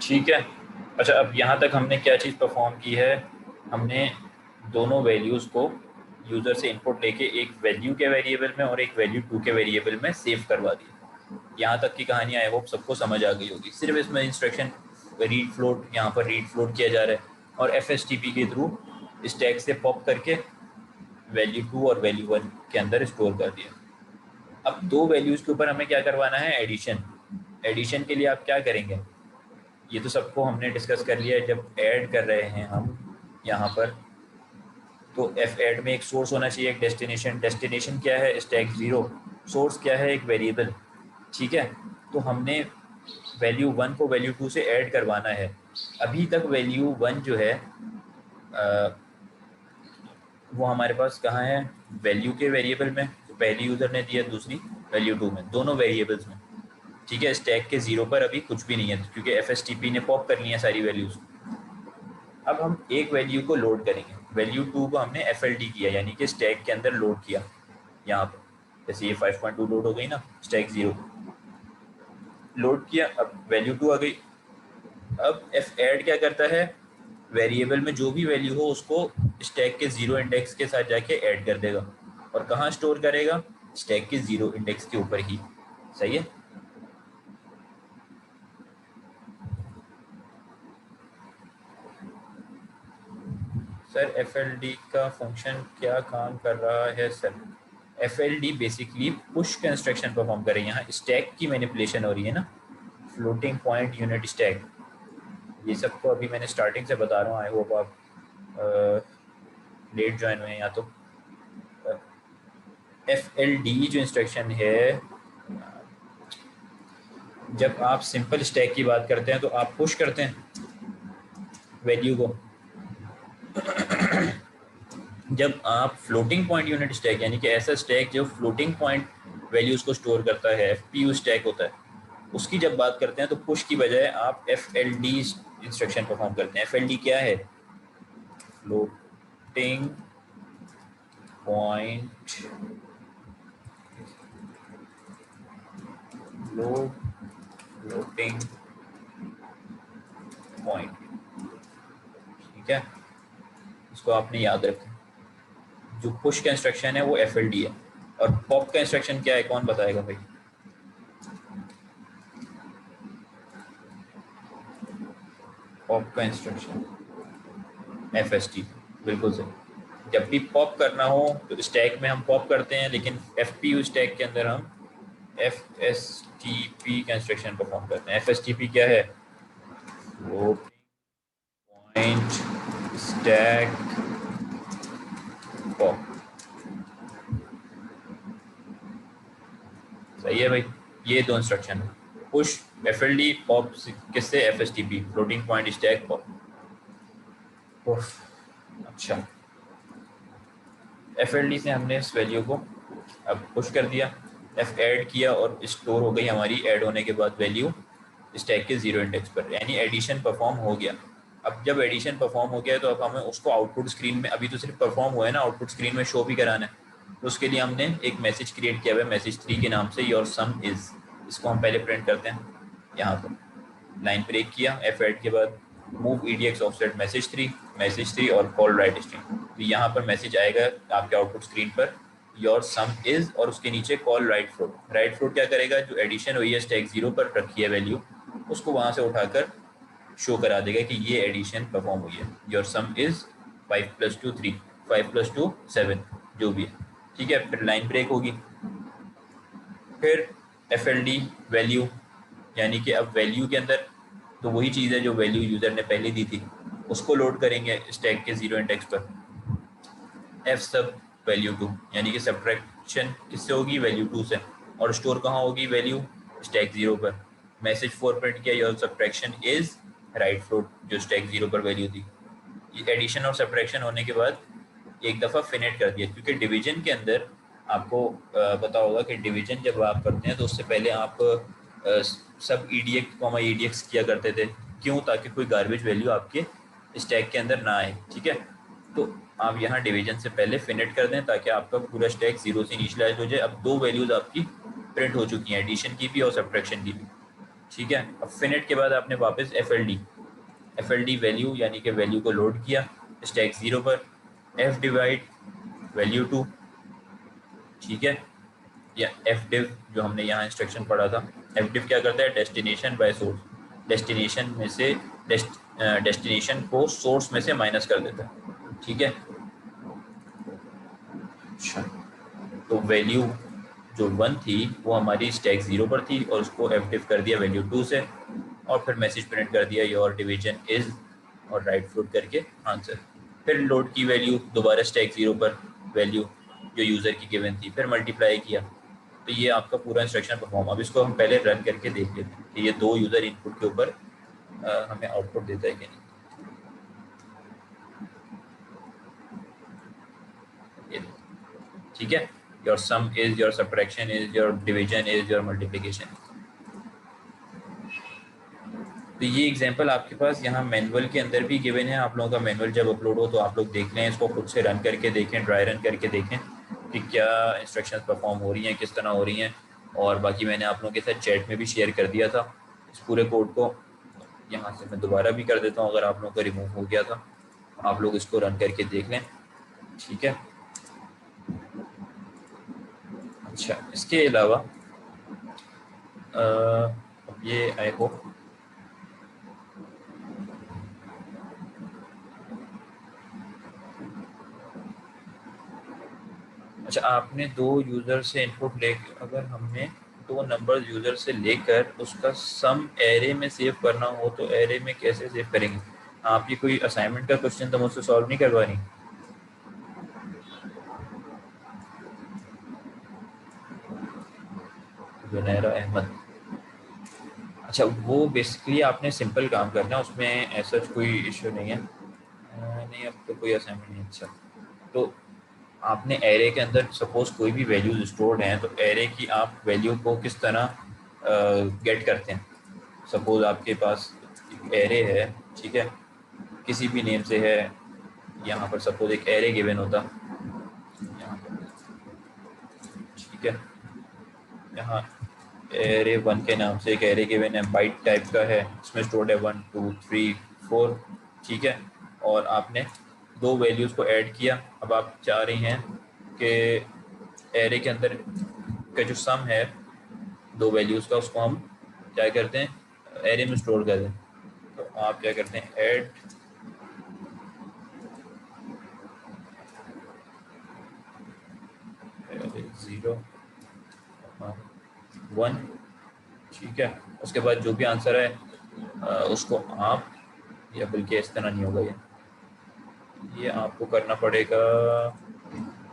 ठीक है। अच्छा, अब यहाँ तक हमने क्या चीज़ परफॉर्म की है, हमने दोनों वैल्यूज़ को यूज़र से इनपुट लेके एक वैल्यू के वेरिएबल में और एक वैल्यू टू के वेरिएबल में सेव करवा दिया। यहाँ तक की कहानी आई होप सबको समझ आ गई होगी। सिर्फ इसमें इंस्ट्रक्शन रीड फ्लोट, यहाँ पर रीड फ्लोट किया जा रहा है और एफ के थ्रू स्टैक से पॉप करके वैल्यू टू और वैल्यू वन के अंदर स्टोर कर दिया। अब दो वैल्यूज़ के ऊपर हमें क्या करवाना है, एडिशन। एडिशन के लिए आप क्या करेंगे, ये तो सबको हमने डिस्कस कर लिया है। जब ऐड कर रहे हैं हम यहाँ पर, तो एफ ऐड में एक सोर्स होना चाहिए, एक डेस्टिनेशन। डेस्टिनेशन क्या है, स्टैक ज़ीरो। सोर्स क्या है, एक वेरिएबल। ठीक है। तो हमने वैल्यू वन को वैल्यू टू से ऐड करवाना है। अभी तक वैल्यू वन जो है वो हमारे पास कहाँ है, वैल्यू के वेरिएबल में, तो पहली यूज़र ने दिया, दूसरी वैल्यू टू में, दोनों वेरिएबल्स में। ठीक है। स्टैक के ज़ीरो पर अभी कुछ भी नहीं है क्योंकि एफ ने पॉप कर लिया सारी वैल्यूज़। अब हम एक वैल्यू को लोड करेंगे। वैल्यू टू को हमने एफ किया, यानी कि स्टैक के अंदर लोड किया। यहाँ पर जैसे ये 5.2 लोड हो गई ना, स्टैक ज़ीरो लोड किया, अब वैल्यू टू आ गई। अब एफ ऐड क्या करता है, वेरिएबल में जो भी वैल्यू हो उसको स्टैक के ज़ीरो इंडेक्स के साथ जाके ऐड कर देगा। और कहाँ स्टोर करेगा, स्टैक के ज़ीरो इंडेक्स के ऊपर ही। सही है। सर एफ का फंक्शन क्या काम कर रहा है sir? F basically push construction perform कर रही है। यहाँ स्टैक की मैनिपुलेशन हो रही है ना, फ्लोटिंग पॉइंट यूनिट स्टैक। ये सब तो अभी मैंने स्टार्टिंग से बता रहा हूँ, आई होप आप लेट ज्वाइन हुए हैं। या तो एफ जो इंस्ट्रक्शन है, जब आप सिंपल स्टैक की बात करते हैं तो आप पुश करते हैं वैल्यू को। जब आप फ्लोटिंग पॉइंट यूनिट स्टैक, यानी कि ऐसा स्टैक जो फ्लोटिंग पॉइंट वैल्यूज को स्टोर करता है, एफ स्टैक होता है, उसकी जब बात करते हैं तो पुश की बजाय आप एफ इंस्ट्रक्शन परफॉर्म करते हैं। एफ क्या है, फ्लोटिंग पॉइंट फ्लोटिंग पॉइंट। ठीक है, इसको आपने याद रखें। जो पुश का इंस्ट्रक्शन है वो एफ है, और पॉप का इंस्ट्रक्शन क्या है, कौन बताएगा भाई? पॉप का इंस्ट्रक्शन एफ बिल्कुल सही। जब भी पॉप करना हो तो स्टैक में हम पॉप करते हैं, लेकिन एफ स्टैक के अंदर हम एफ का इंस्ट्रक्शन परफॉर्म करते हैं। एफ क्या है, पॉइंट स्टैक पॉप। सही है भाई। ये दो इंस्ट्रक्शन है, पुश एफ पॉप किससे, F floating point stack pop. अच्छा, एफ से हमने इस वैल्यू को अब पुश कर दिया, एफ ऐड किया और स्टोर हो गई हमारी ऐड होने के बाद वैल्यू स्टैक के ज़ीरो इंडेक्स पर, यानी एडिशन परफॉर्म हो गया। अब जब एडिशन परफॉर्म हो गया तो अब हमें उसको आउटपुट स्क्रीन में, अभी तो सिर्फ परफॉर्म हुआ है ना, आउटपुट स्क्रीन में शो भी कराना है। तो उसके लिए हमने एक मैसेज क्रिएट किया हुआ है, मैसेज 3 के नाम से, योर सम इज़। इसको हम पहले प्रिंट करते हैं। यहाँ पर लाइन ब्रेक किया, एफ ऐड के बाद मूव EDX ऑफसेट मैसेज 3 और कॉल राइट स्ट्रिंग। तो यहाँ पर मैसेज आएगा आपके आउटपुट स्क्रीन पर, योर सम इज़, और उसके नीचे call right float. Right float क्या करेगा, जो एडिशन हुई है स्टैक ज़ीरो पर रखी है वैल्यू, उसको वहाँ से उठाकर शो करा देगा कि ये एडिशन परफॉर्म हुई है। योर सम इज़ 5 + 2 3, 5 + 2 7, जो भी है। ठीक है, फिर लाइन ब्रेक होगी। फिर एफ वैल्यू, यानी कि अब वैल्यू के अंदर तो वही चीज़ है जो वैल्यू यूज़र ने पहले दी थी, उसको लोड करेंगे स्टैक के ज़ीरो इंडेक्स पर। एफ सब वैल्यू टू, यानी कि सब्ट्रैक्शन किससे होगी, वैल्यू टू से, और स्टोर कहाँ होगी वैल्यू, स्टैक ज़ीरो पर। मैसेज 4 प्रिंट किया, your subtraction is right float, जो स्टैक ज़ीरो पर वैल्यू थी। एडिशन और सब्ट्रैक्शन होने के बाद एक दफ़ा फिनिट कर दिया, क्योंकि डिवीजन के अंदर आपको पता होगा कि डिवीजन जब आप करते हैं तो उससे पहले आप सब EDX किया करते थे। क्यों, ताकि कोई गार्बेज वैल्यू आपके स्टैक के अंदर ना आए। ठीक है, तो आप यहाँ डिवीजन से पहले फिनिट कर दें ताकि आपका पूरा स्टैक ज़ीरो से इनिशियलाइज हो जाए। अब दो वैल्यूज़ आपकी प्रिंट हो चुकी हैं, एडिशन की भी और सब्ट्रैक्शन की भी। ठीक है। अब फिनिट के बाद आपने वापस एफ एल डी वैल्यू यानी कि वैल्यू को लोड किया स्टैक 0 पर, एफ डिवाइड वैल्यू 2, ठीक है, या एफ डिव जो हमने यहाँ इंस्ट्रक्शन पढ़ा था। एफ डिव क्या करता है, डेस्टिनेशन बाय सोर्स, डेस्टिनेशन में से डेस्टिनेशन को सोर्स में से माइनस कर देता है, ठीक है। अच्छा, तो वैल्यू जो 1 थी वो हमारी स्टैक 0 पर थी और उसको एफ डिव कर दिया वैल्यू 2 से, और फिर मैसेज प्रिंट कर दिया योर डिवीजन इज, और राइट फ्लोट करके आंसर। फिर लोड की वैल्यू दोबारा स्टैक 0 पर, वैल्यू जो यूज़र की गिवन थी, फिर मल्टीप्लाई किया। तो ये आपका पूरा इंस्ट्रक्शन परफॉर्म। अब इसको हम पहले रन करके देख लेते हैं कि ये दो यूज़र इनपुट के ऊपर हमें आउटपुट देता है कि नहीं। ठीक है, your some is, your subtraction is, your division is, your multiplication. तो ये एग्जांपल आपके पास यहाँ मैनुअल के अंदर भी गिवन है। आप लोगों का मैनुअल जब अपलोड हो तो आप लोग देख लें, इसको खुद से रन करके देखें, ड्राई रन करके देखें कि क्या इंस्ट्रक्शंस परफॉर्म हो रही हैं, किस तरह हो रही हैं। और बाकी मैंने आप लोगों के साथ चैट में भी शेयर कर दिया था इस पूरे कोड को। यहाँ से मैं दोबारा भी कर देता हूँ अगर आप लोगों का रिमूव हो गया था। आप लोग इसको रन करके देख लें, ठीक है। अच्छा, इसके अलावा अब ये आई होप अच्छा, आपने दो यूज़र से इनपुट ले, अगर हमने दो नंबर यूज़र से लेकर उसका सम एरे में सेव करना हो तो एरे में कैसे सेव करेंगे? आप ये कोई असाइनमेंट का क्वेश्चन तो मुझसे सॉल्व नहीं करवा रही? जुनैरा अहमद, अच्छा वो बेसिकली आपने सिंपल काम करना है, उसमें ऐसा कोई इशू नहीं है। नहीं, अब तो कोई असाइनमेंट नहीं। अच्छा, तो आपने एरे के अंदर सपोज कोई भी वैल्यूज स्टोर्ड हैं तो एरे की आप वैल्यू को किस तरह गेट करते हैं। सपोज आपके पास एक एरे है, ठीक है, किसी भी नेम से है। यहाँ पर सपोज एक एरे गिवन होता यहाँ पर, ठीक है, यहाँ एरे 1 के नाम से एक एरे गिवन है, बाइट टाइप का है, इसमें स्टोर्ड है 1 2 3 4, ठीक है। और आपने दो वैल्यूज़ को ऐड किया। अब आप चाह रही हैं कि एरे के अंदर का जो सम है दो वैल्यूज़ का उसको हम क्या करते हैं, एरे में स्टोर कर दें। तो आप क्या करते हैं, ऐड ज़ीरो 1, ठीक है। उसके बाद जो भी आंसर है उसको आप, या बल्कि इस तरह नहीं होगा, ये आपको करना पड़ेगा।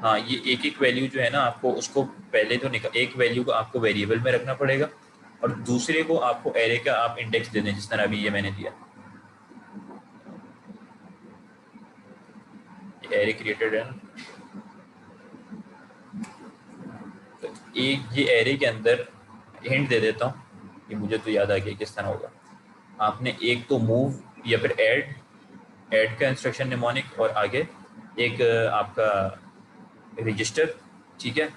हाँ, ये एक एक वैल्यू जो है ना आपको उसको पहले तो निकाल, एक वैल्यू को आपको वेरिएबल में रखना पड़ेगा और दूसरे को आपको एरे का आप इंडेक्स दे दें, जिस तरह अभी ये मैंने दिया। एरे क्रिएटेड है ना, तो एक ये एरे के अंदर हिंट दे देता हूँ कि मुझे तो याद आ गया किस तरह होगा। आपने एक तो मूव या फिर ऐड का इंस्ट्रक्शन निमोनिक, और आगे एक आपका रजिस्टर, ठीक है।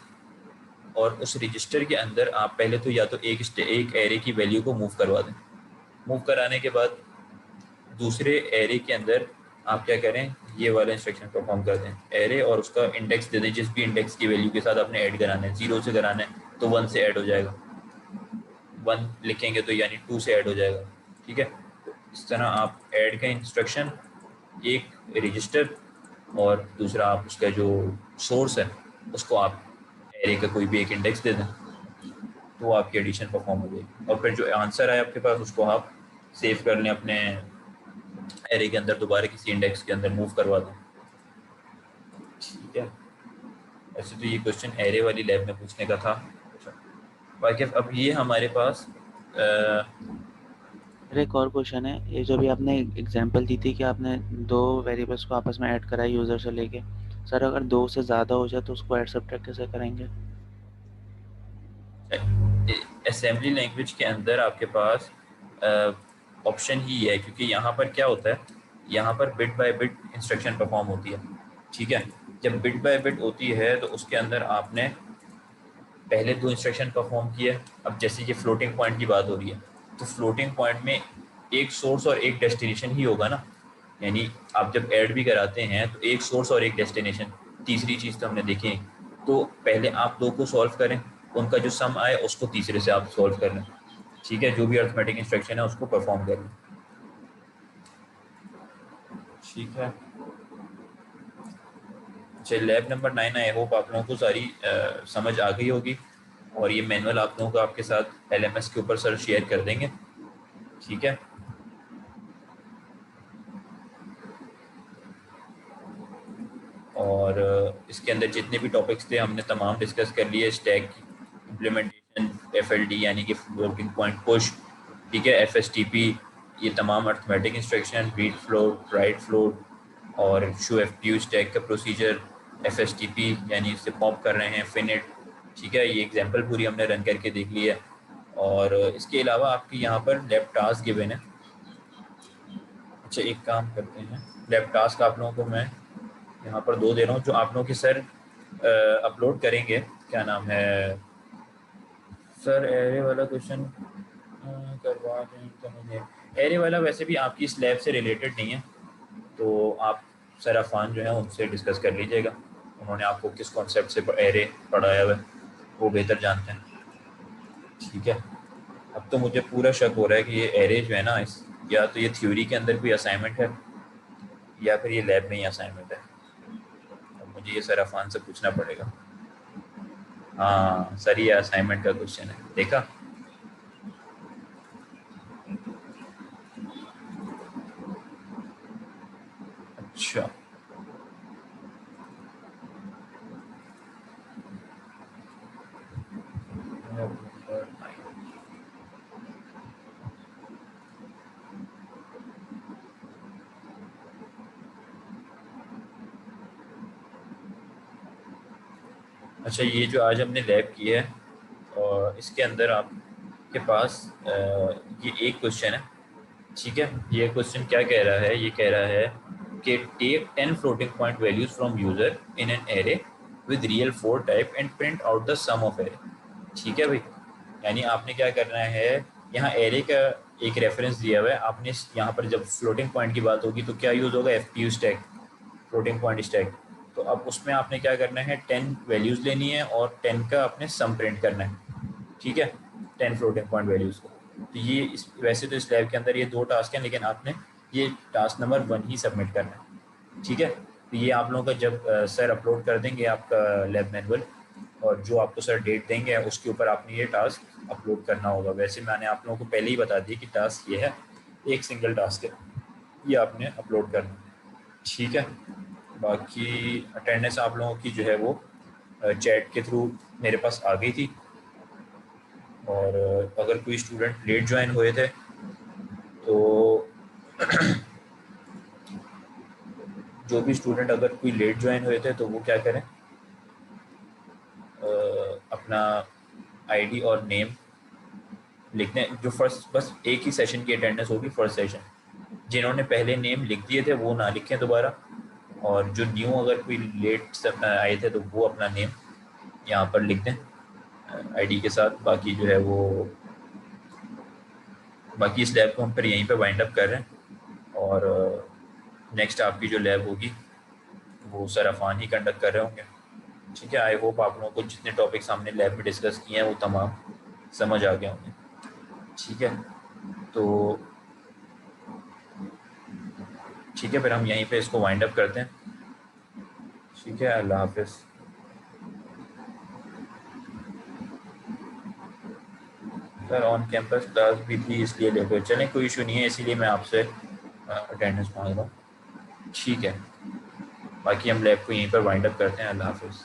और उस रजिस्टर के अंदर आप पहले तो या तो एक एरे की वैल्यू को मूव करवा दें। मूव कराने के बाद दूसरे एरे के अंदर आप क्या करें, ये वाला इंस्ट्रक्शन परफॉर्म कर दें, एरे और उसका इंडेक्स दे दें, जिस भी इंडेक्स की वैल्यू के साथ आपने ऐड कराना है। 0 से कराना है तो 1 से ऐड हो जाएगा, 1 लिखेंगे तो यानी 2 से ऐड हो जाएगा, ठीक है। तो इस तरह आप ऐड का इंस्ट्रक्शन, एक रजिस्टर और दूसरा आप उसका जो सोर्स है उसको आप एरे का कोई भी एक इंडेक्स दे दें, तो आपकी एडिशन परफॉर्म हो जाएगी। और फिर जो आंसर है आपके पास उसको आप सेव कर लें अपने एरे के अंदर, दोबारा किसी इंडेक्स के अंदर मूव करवा दें, ठीक है। ऐसे तो ये क्वेश्चन एरे वाली लैब में पूछने का था। बाकी अब ये हमारे पास फिर एक और क्वेश्चन है, ये जो भी आपने एग्जांपल दी थी कि आपने दो वेरिएबल्स को आपस में ऐड करा है यूज़र से लेके, सर अगर दो से ज़्यादा हो जाए तो उसको ऐड सब्ट्रैक्ट कैसे करेंगे? असेंबली लैंग्वेज के अंदर आपके पास ऑप्शन ही है, क्योंकि यहाँ पर क्या होता है, यहाँ पर bit by bit instruction perform होती है, ठीक है। जब बिट बाय बिट होती है तो उसके अंदर आपने पहले दो इंस्ट्रक्शन परफॉर्म किए। अब जैसे कि फ्लोटिंग पॉइंट की बात हो रही है तो फ्लोटिंग पॉइंट में एक सोर्स और एक डेस्टिनेशन ही होगा ना, यानी आप जब ऐड भी कराते हैं तो एक सोर्स और एक डेस्टिनेशन, तीसरी चीज़ तो हमने देखी नहीं। तो पहले आप दो को सॉल्व करें, उनका जो सम आए उसको तीसरे से आप सॉल्व कर लें, ठीक है, जो भी अर्थमेटिक इंस्ट्रक्शन है उसको परफॉर्म कर लें, ठीक है। चलिए लैब नंबर 9, आई होप आप लोगों को सारी समझ आ गई होगी, और ये मैनुअल आप लोगों को आपके साथ LMS के ऊपर सर शेयर कर देंगे, ठीक है। और इसके अंदर जितने भी टॉपिक्स थे हमने तमाम डिस्कस कर लिए, स्टैक इम्प्लीमेंटेशन, FLD यानी कि फ्लोटिंग पॉइंट पुश, ठीक है, FSTP, ये तमाम arithmetic instruction, read float, right float, और शो FPU स्टैक का प्रोसीजर, FSTP यानी इससे पॉप कर रहे हैं, फिनिट, ठीक है, ये एग्जांपल पूरी हमने रन करके देख ली है। और इसके अलावा आपकी यहाँ पर लैब टास्क गिवन है। अच्छा एक काम करते हैं, लैब टास्क आप लोगों को मैं यहाँ पर दो दे रहा हूँ, जो आप लोगों के सर अपलोड करेंगे, क्या नाम है सर, एरे वाला क्वेश्चन करवा दें तो मुझे, एरे वाला वैसे भी आपकी इस लैब से रिलेटेड नहीं है, तो आप सर अफान जो है उनसे डिस्कस कर लीजिएगा, उन्होंने आपको किस कॉन्सेप्ट से एरे पढ़ाया हुआ है वो बेहतर जानते हैं, ठीक है। अब तो मुझे पूरा शक हो रहा है कि ये एरे जो है ना, इस या तो ये थ्योरी के अंदर कोई असाइनमेंट है या फिर ये लैब में ही असाइनमेंट है, अब मुझे ये सर अफान से पूछना पड़ेगा। हाँ सर ये असाइनमेंट का क्वेश्चन है, देखा। अच्छा अच्छा, ये जो आज हमने लैब की है और इसके अंदर आपके पास ये एक क्वेश्चन है, ठीक है। ये क्वेश्चन क्या कह रहा है, ये कह रहा है कि take 10 floating point values from user in an array with real 4 type and print out the sum of array, ठीक है भाई। यानी आपने क्या करना है, यहाँ एरे का एक रेफरेंस दिया हुआ है, आपने यहाँ पर जब फ्लोटिंग पॉइंट की बात होगी तो क्या यूज़ होगा, FPU stack, floating point stack. तो अब उसमें आपने क्या करना है, 10 वैल्यूज़ लेनी है और 10 का आपने सम प्रिंट करना है, ठीक है, 10 फ्लोटिंग पॉइंट वैल्यूज़ को। तो ये वैसे तो इस लैब के अंदर ये दो टास्क हैं, लेकिन आपने ये टास्क नंबर 1 ही सबमिट करना है, ठीक है। तो ये आप लोगों का जब सर अपलोड कर देंगे आपका लैब मैनुअल, और जो आपको सर डेट देंगे उसके ऊपर आपने ये टास्क अपलोड करना होगा। वैसे मैंने आप लोगों को पहले ही बता दिया कि टास्क ये है, एक सिंगल टास्क है, ये आपने अपलोड करना है, ठीक है। बाकी अटेंडेंस आप लोगों की जो है वो चैट के थ्रू मेरे पास आ गई थी, और अगर कोई स्टूडेंट लेट ज्वाइन हुए थे तो जो भी स्टूडेंट अगर कोई लेट ज्वाइन हुए थे तो वो क्या करें, अपना आईडी और नेम लिखने, जो फर्स्ट बस एक ही सेशन की अटेंडेंस होगी, फर्स्ट सेशन, जिन्होंने पहले नेम लिख दिए थे वो ना लिखें दोबारा, और जो न्यू अगर कोई लेट आए थे तो वो अपना नेम यहाँ पर लिख दें आईडी के साथ। बाकी जो है वो, बाकी इस लैब को हम फिर यहीं पे वाइंड अप कर रहे हैं, और नेक्स्ट आपकी जो लैब होगी वो सर अफान ही कंडक्ट कर रहे होंगे, ठीक है। आई होप आप लोगों को जितने टॉपिक्स हमने लैब में डिस्कस किए हैं वो तमाम समझ आ गए होंगे, ठीक है। तो ठीक है, फिर हम यहीं पे इसको वाइंड अप करते हैं, ठीक है। अल्लाह हाफिज़। सर ऑन कैंपस क्लास भी थी इसलिए लेकर चलें, कोई इशू नहीं है, इसीलिए मैं आपसे अटेंडेंस मांग रहा हूँ, ठीक है। बाकी हम लैब को यहीं पर वाइंड अप करते हैं, अल्लाह हाफिज़।